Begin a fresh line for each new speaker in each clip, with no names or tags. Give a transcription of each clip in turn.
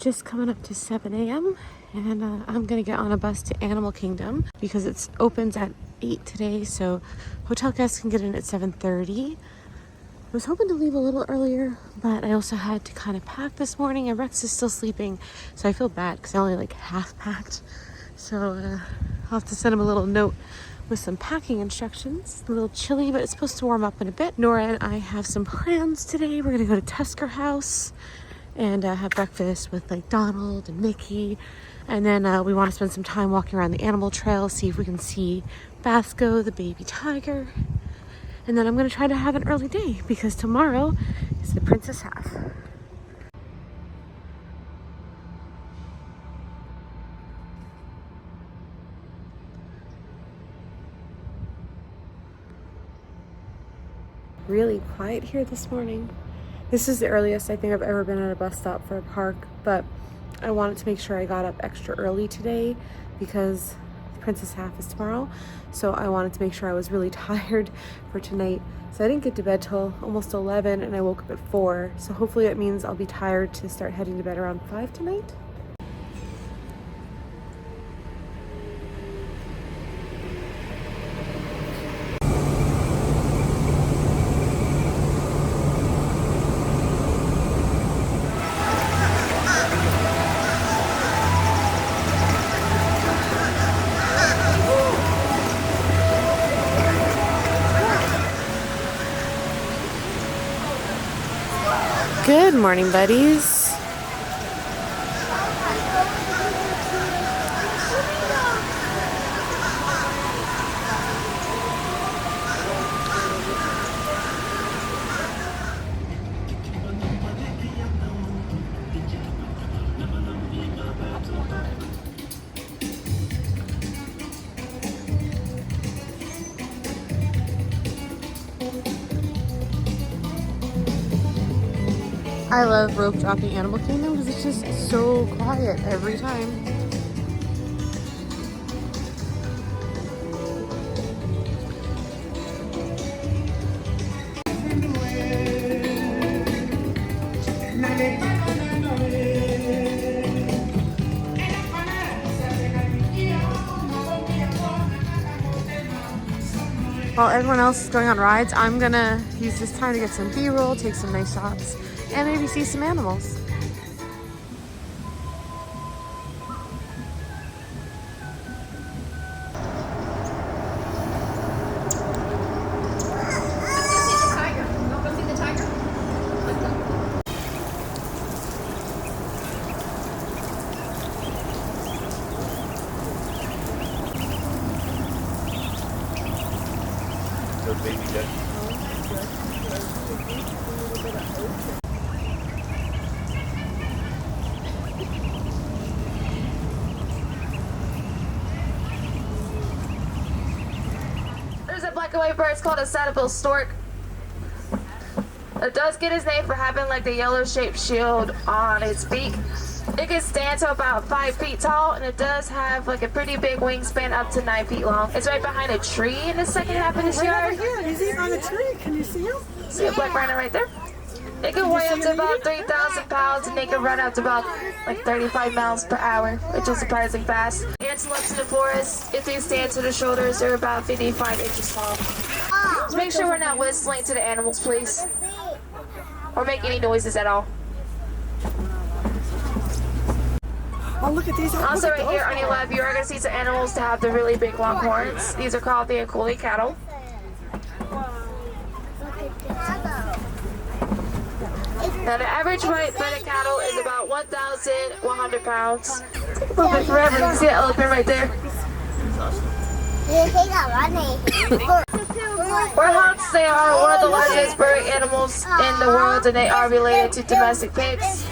just coming up to 7 a.m. and I'm gonna get on a bus to Animal Kingdom because it opens at 8 today, so hotel guests can get in at 7:30. I was hoping to leave a little earlier, but I also had to kind of pack this morning, and Rex is still sleeping, so I feel bad because I only like half packed. So I'll have to send him a little note with some packing instructions. A little chilly, but it's supposed to warm up in a bit. Nora and I have some plans today. We're gonna go to Tusker House and have breakfast with like Donald and Mickey, and then we want to spend some time walking around the animal trail, see if we can see Basco, the baby tiger, and then I'm going to try to have an early day because tomorrow is the Princess Half. Really quiet here this morning. This is the earliest I think I've ever been at a bus stop for a park, but I wanted to make sure I got up extra early today because the Princess Half is tomorrow. So I wanted to make sure I was really tired for tonight. So I didn't get to bed till almost 11 and I woke up at 4. So hopefully that means I'll be tired to start heading to bed around 5 tonight. Good morning, buddies. I love rope dropping Animal Kingdom because it's just so quiet every time. While everyone else is going on rides, I'm gonna use this time to get some B-roll, take some nice shots, and maybe see some animals. Black and white bird is called a saddle-billed stork. It does get its name for having like the yellow-shaped shield on its beak. It can stand to about 5 feet tall, and it does have like a pretty big wingspan up to 9 feet long. It's right behind a tree in the second half of this yard.
Right over here. He's eating on a tree. Can you see him?
See a black rhino right there? It can weigh up to about 3,000 pounds, and they can run up to about like 35 miles per hour, which is surprisingly fast. Antelopes in the forest, if they stand to the shoulders, they're about 55 inches tall. Just make sure we're not whistling to the animals, please. Or make any noises at all.
Oh, look at these.
Also right here on your left, you are going to see some animals that have the really big long horns. These are called the Ankole cattle. Now the average weight for the cattle is about 1,100 pounds. Take a little bit forever. You can see the elephant right there. Warthogs, they are one of the largest bird animals in the world, and they are related to domestic pigs.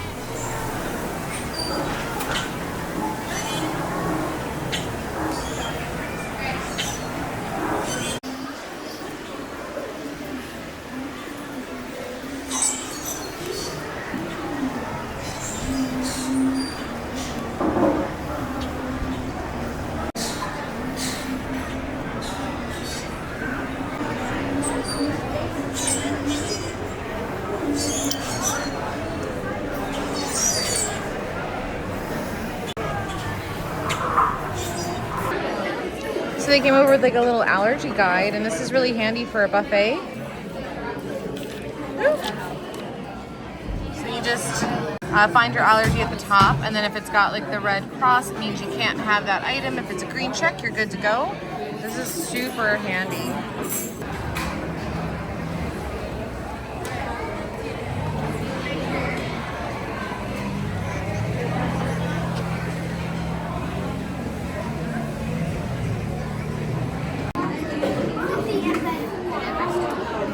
they came over with like a little allergy guide, and this is really handy for a buffet. So you just find your allergy at the top, and then if it's got like the red cross, it means you can't have that item. If it's a green check, you're good to go. This is super handy.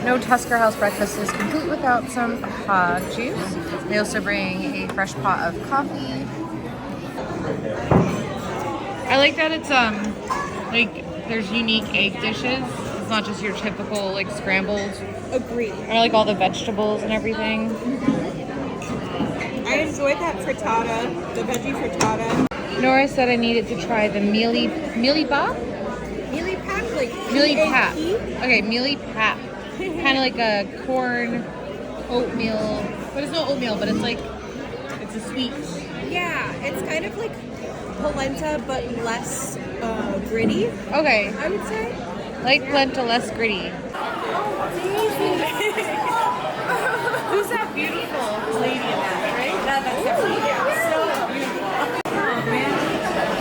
No Tusker House breakfast is complete without some hog juice. They also bring a fresh pot of coffee. I like that it's like there's unique egg dishes. It's not just your typical like scrambled.
Agreed.
I like all the vegetables and everything.
I enjoyed that frittata, the veggie frittata.
Nora said I needed to try the mealy bop?
Mealy pap, like
Mealy pap.
P-A-P?
Okay, mealy pap. Kind of like a corn oatmeal. But it's not oatmeal, but it's like, it's a sweet.
Yeah, it's kind of like polenta, but less gritty,
Okay,
I would say.
like polenta, less gritty. Who's that beautiful lady in that, right? That's definitely, yeah. So beautiful. Oh man,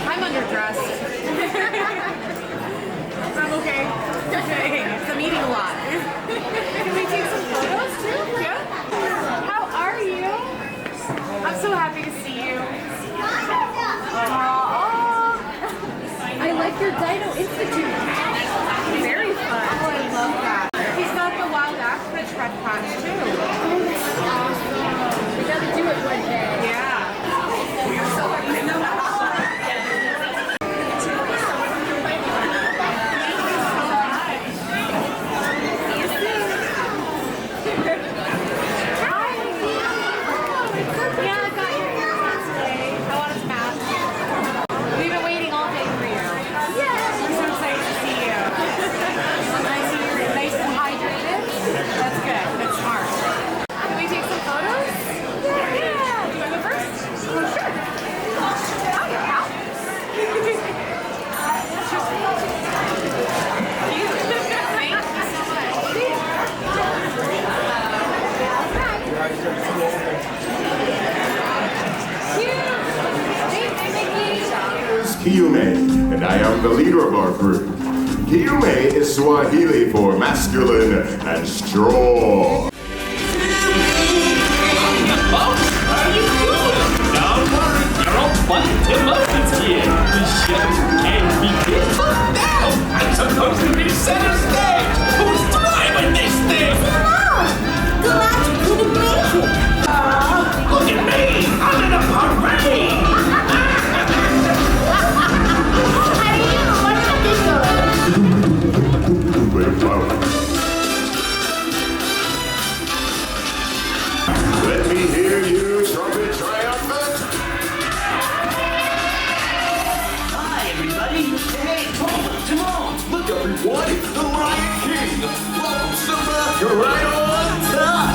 I'm underdressed. I'm okay. Okay, so I'm eating a lot. Can we take some photos too? Yeah. How are you? I'm so happy to see you. I like your Dino Institute. Very fun. Oh, I love that. He's got the wild Africa tread patch too. Oh, that's awesome. We gotta do it one day. Yeah.
Kiyume, and I am the leader of our group. Kiyume is Swahili for masculine and strong.
Are you good? Don't worry, you're all fun emotions here. The show can't be this now. I'm supposed to be center stage. Who's driving this thing?
The match couldn't make it.
Look at me! I'm in a parade!
Let me hear you, trumpet triumphant.
Hi, everybody. Hey, Timon, look, everyone. It's the Lion King. Welcome, Simba. You're right on top.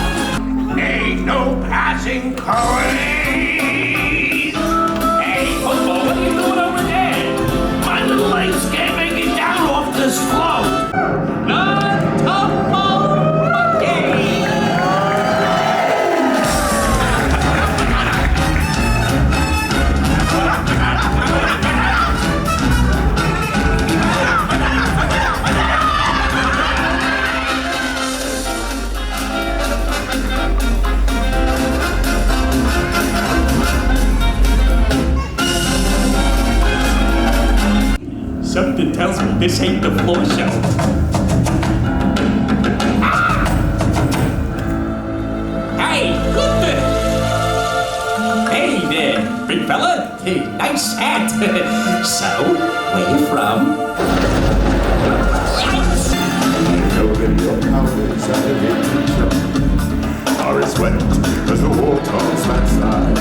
Ain't no passing craze. Hey, Popo, what are you doing over there? My little legs can't make it down off this float. Not Topo Monkey. Something tells me this ain't the floor show. Hey, Gunther! Hey there, big fella. Hey, nice hat. So, where you from?
Open your powers and the gates are as wet as the warthogs that slide.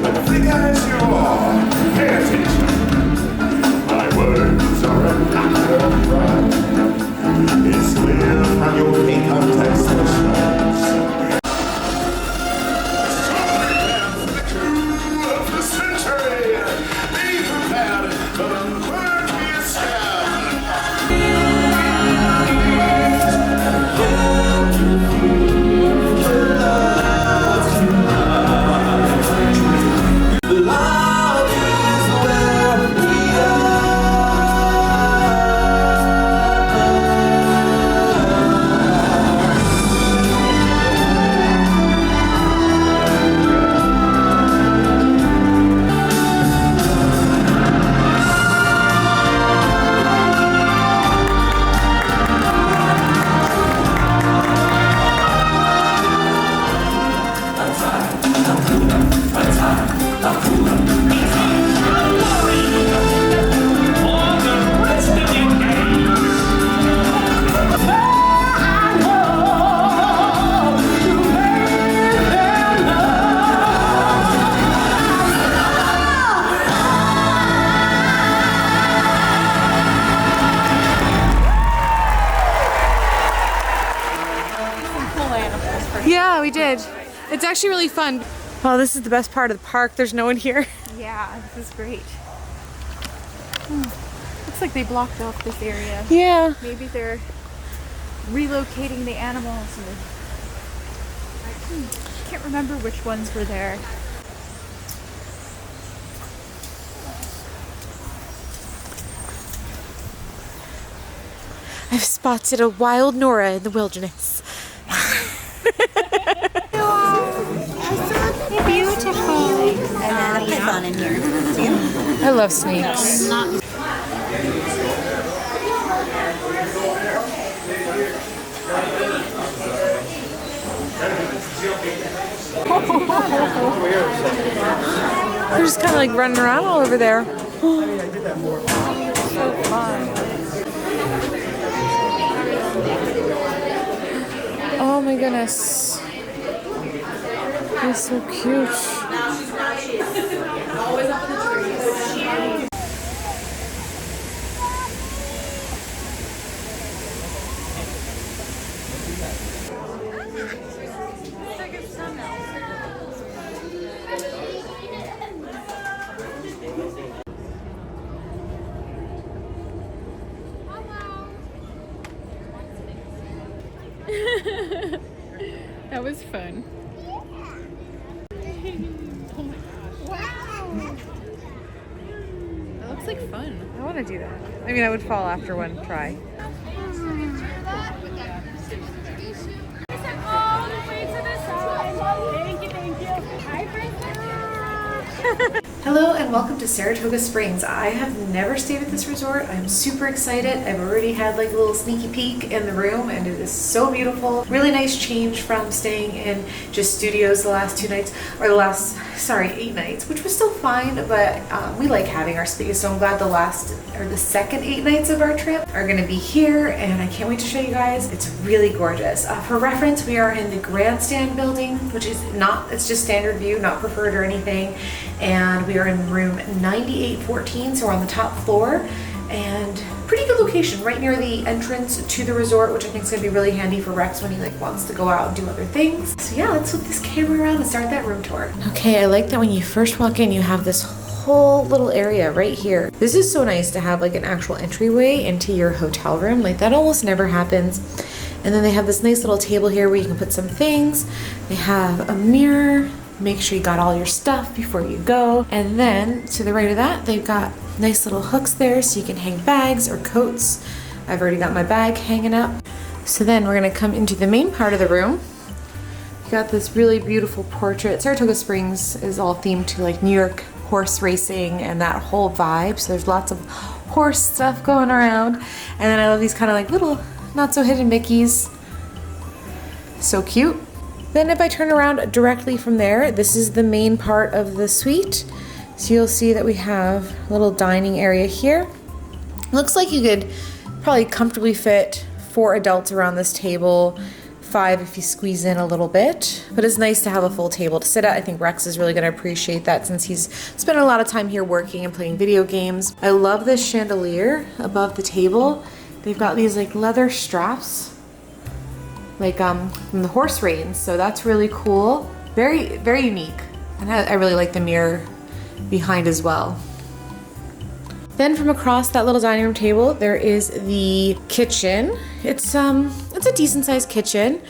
But thick as you are, pay attention. My words are a matter of pride. It's clear from your pink contestations. The coup of the century. Be prepared for the quirkiest scare.
It's actually really fun. Oh, this is the best part of the park. There's no one here.
Yeah, this is great. Looks like they blocked off this area.
Yeah.
Maybe they're relocating the animals. Or... I can't remember which ones were there.
I've spotted a wild Nora in the wilderness.
Beautiful. And then a python in here. See him?
I love snakes. They're just kind of like running around all over there. So fun. Oh my goodness. He's so cute.
That was fun.
Wow.
That looks like fun.
I want to do that. I mean, I would fall after one try. Hello and welcome to Saratoga Springs. I have never stayed at this resort. I'm super excited. I've already had like a little sneaky peek in the room and it is so beautiful. Really nice change from staying in just studios the last 2 nights, or the last, 8 nights, which was still fine, but we like having our space. So I'm glad the second 8 nights of our trip are gonna be here and I can't wait to show you guys. It's really gorgeous. For reference, we are in the grandstand building, which is it's just standard view, not preferred or anything. And we are in room 9814, so we're on the top floor, and pretty good location right near the entrance to the resort, which I think is going to be really handy for Rex when he wants to go out and do other things. So yeah, let's flip this camera around and start that room tour. Okay, I like that when you first walk in, you have this whole little area right here. This is so nice to have like an actual entryway into your hotel room. Like that almost never happens. And then they have this nice little table here where you can put some things. They have a mirror. Make sure you got all your stuff before you go. And then to the right of that, they've got nice little hooks there so you can hang bags or coats. I've already got my bag hanging up. So then we're gonna come into the main part of the room. You got this really beautiful portrait. Saratoga Springs is all themed to like New York horse racing and that whole vibe. So there's lots of horse stuff going around. And then I love these kind of like little, not so hidden Mickeys. So cute. Then if I turn around directly from there, this is the main part of the suite. So you'll see that we have a little dining area here. Looks like you could probably comfortably fit 4 adults around this table, 5 if you squeeze in a little bit. But it's nice to have a full table to sit at. I think Rex is really gonna appreciate that since he's spent a lot of time here working and playing video games. I love this chandelier above the table. They've got these like leather straps, like from the horse reins, so that's really cool. Very, very unique. And I really like the mirror behind as well. Then from across that little dining room table, there is the kitchen. It's a decent sized kitchen.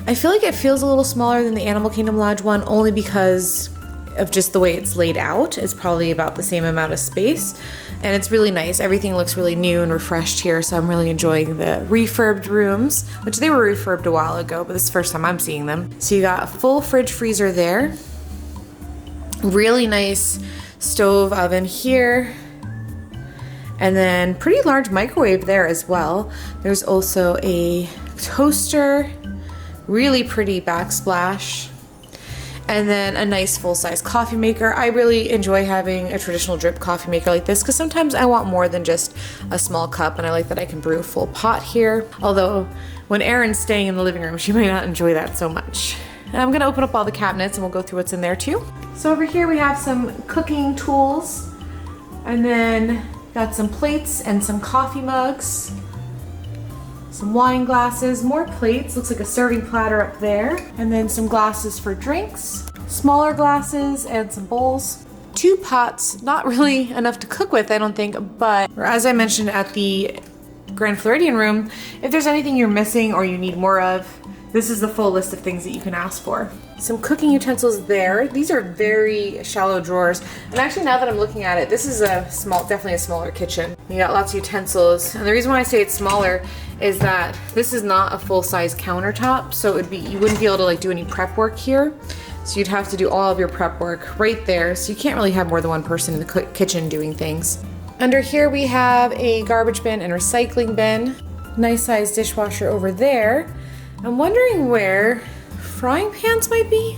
I feel like it feels a little smaller than the Animal Kingdom Lodge one, only because of just the way it's laid out. It's probably about the same amount of space. And it's really nice. Everything looks really new and refreshed here, so I'm really enjoying the refurbed rooms, which they were refurbed a while ago, but this is the first time I'm seeing them. So you got a full fridge freezer there. Really nice stove oven here. And then pretty large microwave there as well. There's also a toaster, really pretty backsplash. And then a nice full-size coffee maker. I really enjoy having a traditional drip coffee maker like this because sometimes I want more than just a small cup, and I like that I can brew a full pot here. Although when Erin's staying in the living room, she might not enjoy that so much. And I'm gonna open up all the cabinets and we'll go through what's in there too. So over here we have some cooking tools, and then got some plates and some coffee mugs. Some wine glasses, more plates, looks like a serving platter up there. And then some glasses for drinks, smaller glasses, and some bowls. 2 pots, not really enough to cook with, I don't think, but as I mentioned at the Grand Floridian room, if there's anything you're missing or you need more of, this is the full list of things that you can ask for. Some cooking utensils there. These are very shallow drawers. And actually, now that I'm looking at it, this is a small, definitely a smaller kitchen. You got lots of utensils. And the reason why I say it's smaller is that this is not a full-size countertop, so you wouldn't be able to like do any prep work here. So you'd have to do all of your prep work right there. So you can't really have more than one person in the kitchen doing things. Under here we have a garbage bin and recycling bin. Nice sized dishwasher over there. I'm wondering where frying pans might be,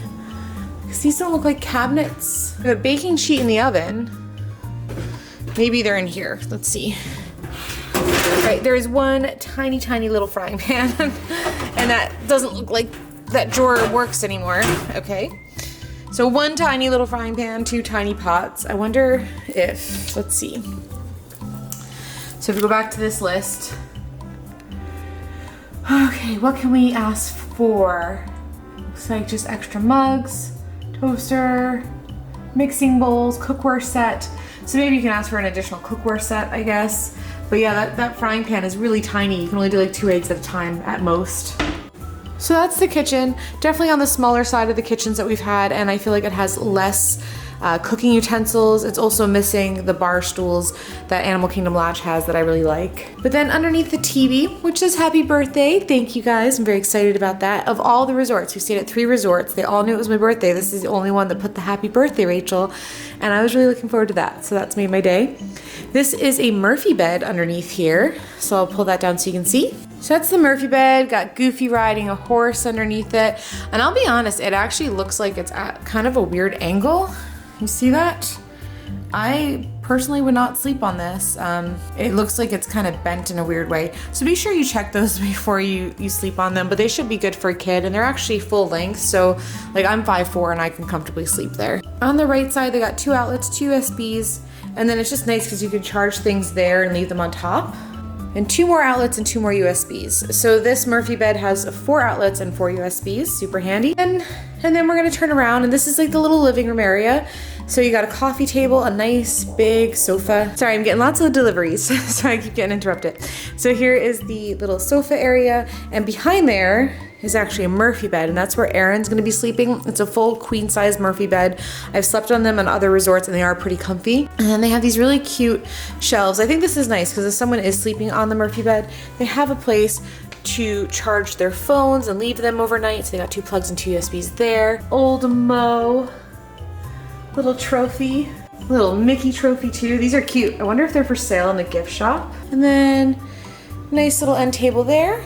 because these don't look like cabinets. We have a baking sheet in the oven. Maybe they're in here. Let's see. Right, there's one tiny, tiny little frying pan, and that doesn't look like that drawer works anymore. Okay. So one tiny little frying pan, 2 tiny pots. I wonder if, let's see. So if we go back to this list. Okay, what can we ask for? Looks like just extra mugs, toaster, mixing bowls, cookware set. So maybe you can ask for an additional cookware set, I guess. But yeah, that frying pan is really tiny. You can only do like 2 eggs at a time at most. So that's the kitchen. Definitely on the smaller side of the kitchens that we've had, and I feel like it has less cooking utensils. It's also missing the bar stools that Animal Kingdom Lodge has that I really like. But then underneath the TV, which says happy birthday, thank you guys, I'm very excited about that. Of all the resorts, we stayed at 3 resorts. They all knew it was my birthday. This is the only one that put the happy birthday, Rachel, and I was really looking forward to that. So that's made my day. This is a Murphy bed underneath here, so I'll pull that down so you can see. So that's the Murphy bed, got Goofy riding a horse underneath it. And I'll be honest, it actually looks like it's at kind of a weird angle. You see that? I personally would not sleep on this. It looks like it's kind of bent in a weird way. So be sure you check those before you sleep on them, but they should be good for a kid, and they're actually full length. So like I'm 5'4" and I can comfortably sleep there. On the right side, they got 2 outlets, 2 USBs, and then it's just nice because you can charge things there and leave them on top. And 2 more outlets and 2 more USBs. So this Murphy bed has 4 outlets and 4 USBs, super handy. And then we're gonna turn around, and this is like the little living room area. So you got a coffee table, a nice big sofa. Sorry, I'm getting lots of deliveries, so I keep getting interrupted. So here is the little sofa area, and behind there is actually a Murphy bed, and that's where Aaron's gonna be sleeping. It's a full queen size Murphy bed. I've slept on them on other resorts and they are pretty comfy. And then they have these really cute shelves. I think this is nice because if someone is sleeping on the Murphy bed, they have a place to charge their phones and leave them overnight. So they got 2 plugs and 2 USBs there. Old Mo, little trophy, little Mickey trophy too. These are cute. I wonder if they're for sale in the gift shop. And then nice little end table there.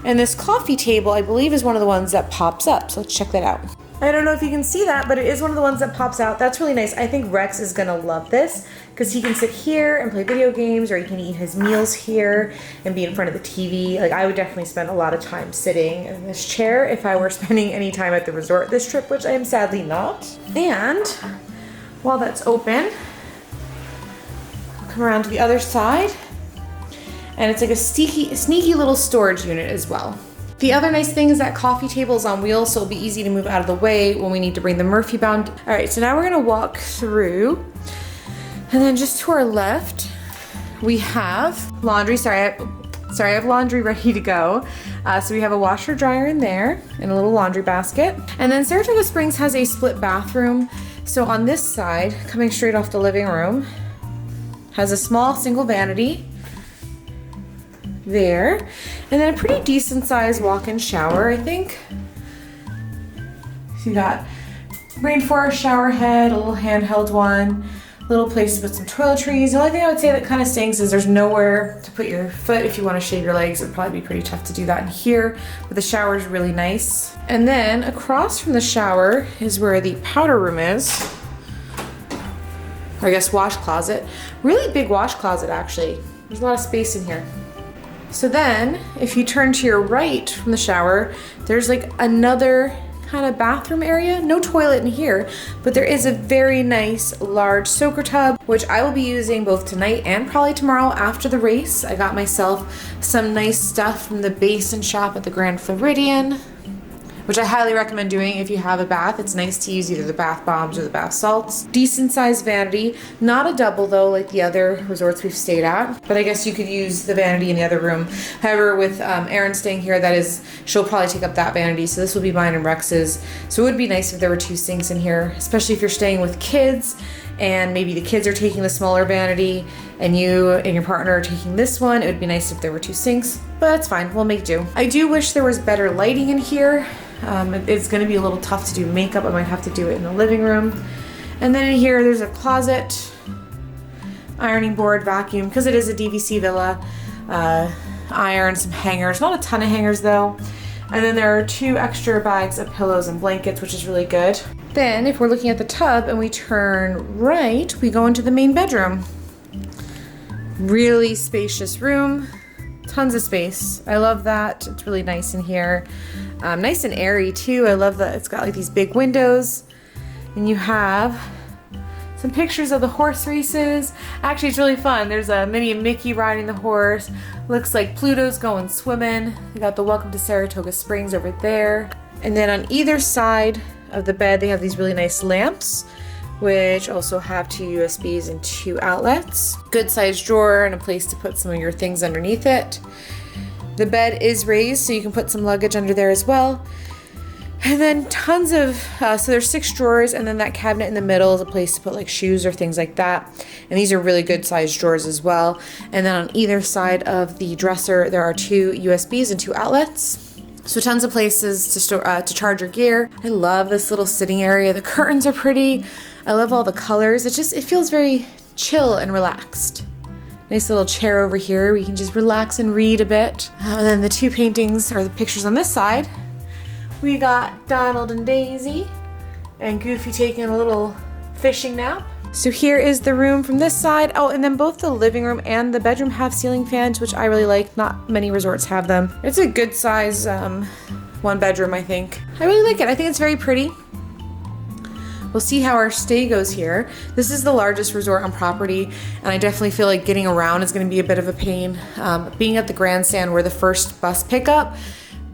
And this coffee table, I believe, is one of the ones that pops up. So let's check that out. I don't know if you can see that, but it is one of the ones that pops out. That's really nice. I think Rex is gonna love this because he can sit here and play video games, or he can eat his meals here and be in front of the TV. Like, I would definitely spend a lot of time sitting in this chair if I were spending any time at the resort this trip, which I am sadly not. And while that's open, I'll come around to the other side. And it's like a sneaky little storage unit as well. The other nice thing is that coffee table is on wheels, so it'll be easy to move out of the way when we need to bring the Murphy bound. All right, so now we're gonna walk through. And then just to our left, we have laundry. Sorry, I have laundry ready to go. So we have a washer dryer in there and a little laundry basket. And then Saratoga Springs has a split bathroom. So on this side, coming straight off the living room, has a small single vanity there, and then a pretty decent sized walk-in shower, I think. So you got rainforest shower head, a little handheld one, little place to put some toiletries. The only thing I would say that kind of stinks is there's nowhere to put your foot if you want to shave your legs. It'd probably be pretty tough to do that in here, but the shower is really nice. And then across from the shower is where the powder room is, or I guess wash closet. Really big wash closet, actually. There's a lot of space in here. So then, if you turn to your right from the shower, there's like another kind of bathroom area. No toilet in here, but there is a very nice large soaker tub, which I will be using both tonight and probably tomorrow after the race. I got myself some nice stuff from the Basin Shop at the Grand Floridian, which I highly recommend doing if you have a bath. It's nice to use either the bath bombs or the bath salts. Decent sized vanity, not a double though like the other resorts we've stayed at, but I guess you could use the vanity in the other room. However, with Erin staying here, she'll probably take up that vanity, so this will be mine and Rex's. So it would be nice if there were 2 sinks in here, especially if you're staying with kids and maybe the kids are taking the smaller vanity and you and your partner are taking this one. It would be nice if there were 2 sinks, but that's fine, we'll make do. I do wish there was better lighting in here. It's going to be a little tough to do makeup. I might have to do it in the living room. And then in here there's a closet, ironing board, vacuum, because it is a DVC villa, iron, some hangers, not a ton of hangers though. And then there are 2 extra bags of pillows and blankets, which is really good. Then if we're looking at the tub and we turn right, we go into the main bedroom. Really spacious room, tons of space. I love that. It's really nice in here. Nice and airy too. I love that it's got like these big windows, and you have some pictures of the horse races. Actually, it's really fun. There's a Minnie and Mickey riding the horse. Looks like Pluto's going swimming. They got the Welcome to Saratoga Springs over there. And then on either side of the bed, they have these really nice lamps, which also have 2 USBs and 2 outlets. Good sized drawer and a place to put some of your things underneath it. The bed is raised, so you can put some luggage under there as well. And then tons of, so there's 6 drawers, and then that cabinet in the middle is a place to put like shoes or things like that. And these are really good sized drawers as well. And then on either side of the dresser, there are 2 USBs and 2 outlets. So tons of places to store, to charge your gear. I love this little sitting area. The curtains are pretty. I love all the colors. It feels very chill and relaxed. Nice little chair over here where you can just relax and read a bit. And then the 2 paintings or the pictures on this side. We got Donald and Daisy and Goofy taking a little fishing nap. So here is the room from this side. Oh, and then both the living room and the bedroom have ceiling fans, which I really like. Not many resorts have them. It's a good size 1 bedroom, I think. I really like it. I think it's very pretty. We'll see how our stay goes here. This is the largest resort on property, and I definitely feel like getting around is going to be a bit of a pain. Being at the grandstand, we're the first bus pickup,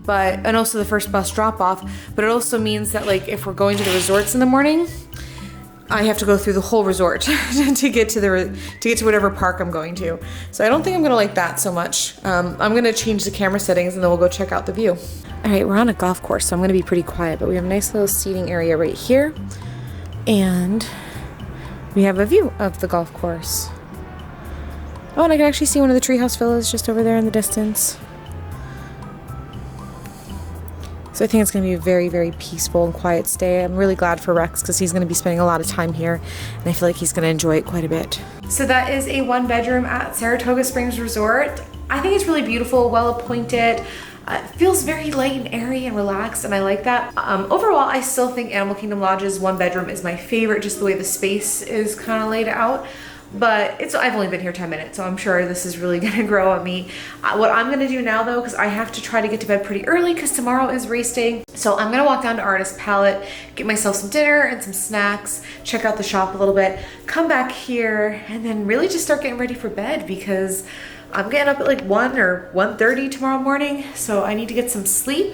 and also the first bus drop off, but it also means that like if we're going to the resorts in the morning, I have to go through the whole resort to get to whatever park I'm going to. So I don't think I'm gonna like that so much. I'm gonna change the camera settings and then we'll go check out the view. All right, we're on a golf course, so I'm gonna be pretty quiet, but we have a nice little seating area right here. And we have a view of the golf course. Oh, and I can actually see one of the treehouse villas just over there in the distance. So I think it's going to be a very, very peaceful and quiet stay. I'm really glad for Rex because he's going to be spending a lot of time here, and I feel like he's going to enjoy it quite a bit. So that is a 1 bedroom at Saratoga Springs Resort. I think it's really beautiful, well appointed. It feels very light and airy and relaxed, and I like that. Overall, I still think Animal Kingdom Lodge's 1 bedroom is my favorite, just the way the space is kind of laid out. But I've only been here 10 minutes, so I'm sure this is really gonna grow on me. What I'm gonna do now though, because I have to try to get to bed pretty early because tomorrow is race day. So I'm gonna walk down to Artist Palette, get myself some dinner and some snacks, check out the shop a little bit, come back here, and then really just start getting ready for bed because I'm getting up at like 1 or 1:30 tomorrow morning, so I need to get some sleep.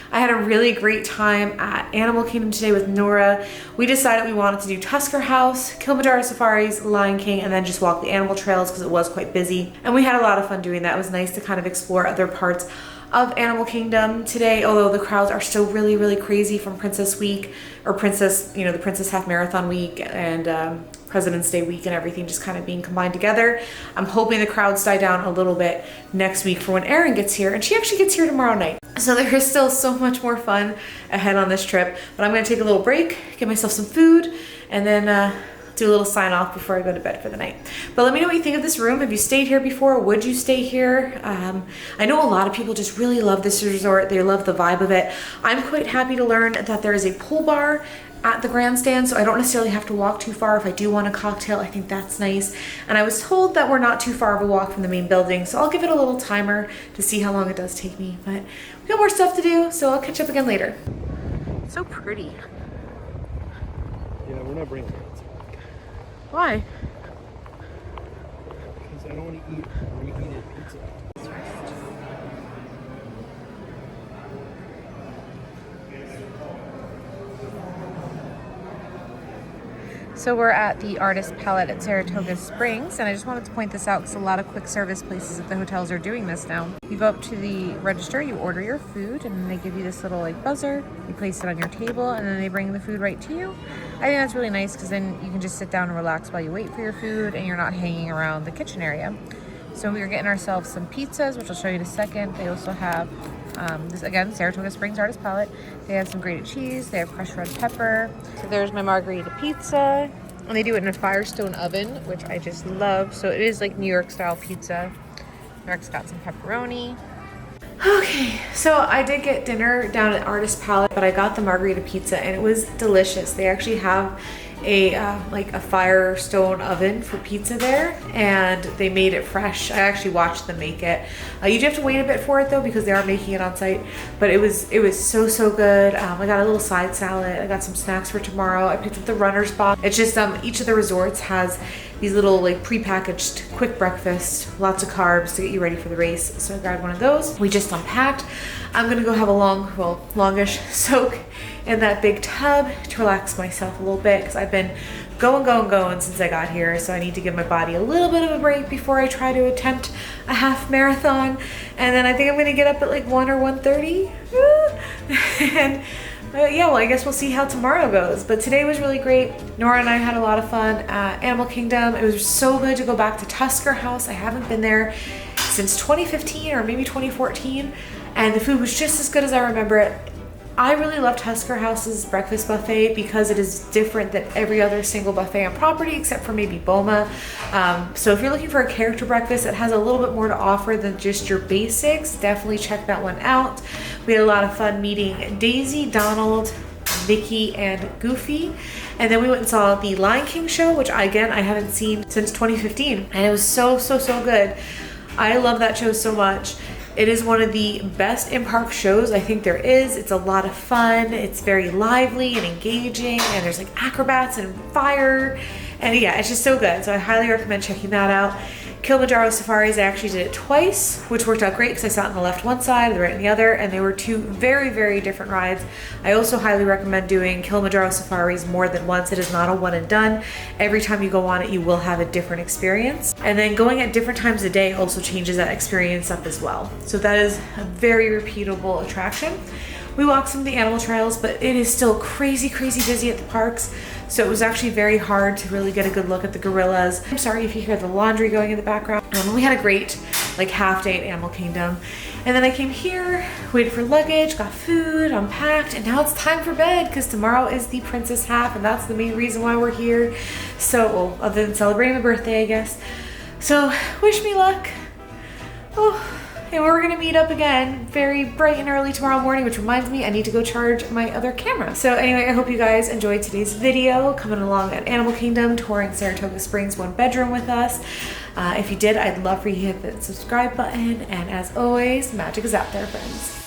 I had a really great time at Animal Kingdom today with Nora. We decided we wanted to do Tusker House, Kilimanjaro Safaris, Lion King, and then just walk the animal trails because it was quite busy. And we had a lot of fun doing that. It was nice to kind of explore other parts of Animal Kingdom today, although the crowds are still really, really crazy from Princess Week, or the Princess Half Marathon Week and President's Day week and everything just kind of being combined together. I'm hoping the crowds die down a little bit next week for when Erin gets here, and she actually gets here tomorrow night. So there is still so much more fun ahead on this trip, but I'm gonna take a little break, get myself some food, and then do a little sign off before I go to bed for the night. But let me know what you think of this room. Have you stayed here before? Would you stay here? I know a lot of people just really love this resort. They love the vibe of it. I'm quite happy to learn that there is a pool bar at the grandstand, so I don't necessarily have to walk too far. If I do want a cocktail, I think that's nice. And I was told that we're not too far of a walk from the main building, so I'll give it a little timer to see how long it does take me. But we got more stuff to do, so I'll catch up again later. It's so pretty.
Yeah, we're not bringing it.
Why?
Because I don't want to eat reheated pizza.
So we're at the Artist Palette at Saratoga Springs, and I just wanted to point this out because a lot of quick service places at the hotels are doing this now. You go up to the register, you order your food, and then they give you this little like buzzer. You place it on your table, and then they bring the food right to you. I think that's really nice because then you can just sit down and relax while you wait for your food, and you're not hanging around the kitchen area. So we are getting ourselves some pizzas, which I'll show you in a second. They also have this, again, Saratoga Springs Artist Palette. They have some grated cheese. They have crushed red pepper. So there's my margarita pizza. And they do it in a Firestone oven, which I just love. So it is like New York style pizza. Mark's got some pepperoni. Okay, so I did get dinner down at Artist Palette, but I got the margarita pizza and it was delicious. They actually have a like a Firestone oven for pizza there, and they made it fresh. I actually watched them make it. You do have to wait a bit for it though because they are making it on site, but it was so good. I got a little side salad. I got some snacks for tomorrow. I picked up the runner's box. It's just each of the resorts has these little like pre-packaged quick breakfast, lots of carbs to get you ready for the race. So I grabbed one of those. We just unpacked. I'm gonna go have a longish soak in that big tub to relax myself a little bit because I've been going since I got here. So I need to give my body a little bit of a break before I try to attempt a half marathon. And then I think I'm gonna get up at like 1 or 1:30. And yeah, well, I guess we'll see how tomorrow goes. But today was really great. Nora and I had a lot of fun at Animal Kingdom. It was so good to go back to Tusker House. I haven't been there since 2015 or maybe 2014. And the food was just as good as I remember it. I really love Tusker House's breakfast buffet because it is different than every other single buffet on property except for maybe Boma. So if you're looking for a character breakfast that has a little bit more to offer than just your basics, definitely check that one out. We had a lot of fun meeting Daisy, Donald, Mickey, and Goofy. And then we went and saw the Lion King show, which I haven't seen since 2015. And it was so good. I love that show so much. It is one of the best in-park shows I think there is. It's a lot of fun. It's very lively and engaging, and there's like acrobats and fire. And yeah, it's just so good. So I highly recommend checking that out. Kilimanjaro Safaris, I actually did it twice, which worked out great because I sat on the left one side, the right on the other, and they were two very different rides. I also highly recommend doing Kilimanjaro Safaris more than once. It is not a one and done. Every time you go on it, you will have a different experience. And then going at different times of day also changes that experience up as well. So that is a very repeatable attraction. We walked some of the animal trails, but it is still crazy busy at the parks. So it was actually very hard to really get a good look at the gorillas. I'm sorry if you hear the laundry going in the background. We had a great like half day at Animal Kingdom. And then I came here, waited for luggage, got food, unpacked, and now it's time for bed because tomorrow is the princess half, and that's the main reason why we're here. So, well, other than celebrating my birthday, I guess. So wish me luck. Oh. And we're gonna meet up again very bright and early tomorrow morning, which reminds me I need to go charge my other camera. So anyway, I hope you guys enjoyed today's video, coming along at Animal Kingdom, touring Saratoga Springs 1-bedroom with us. If you did, I'd love for you to hit the subscribe button. And as always, magic is out there, friends.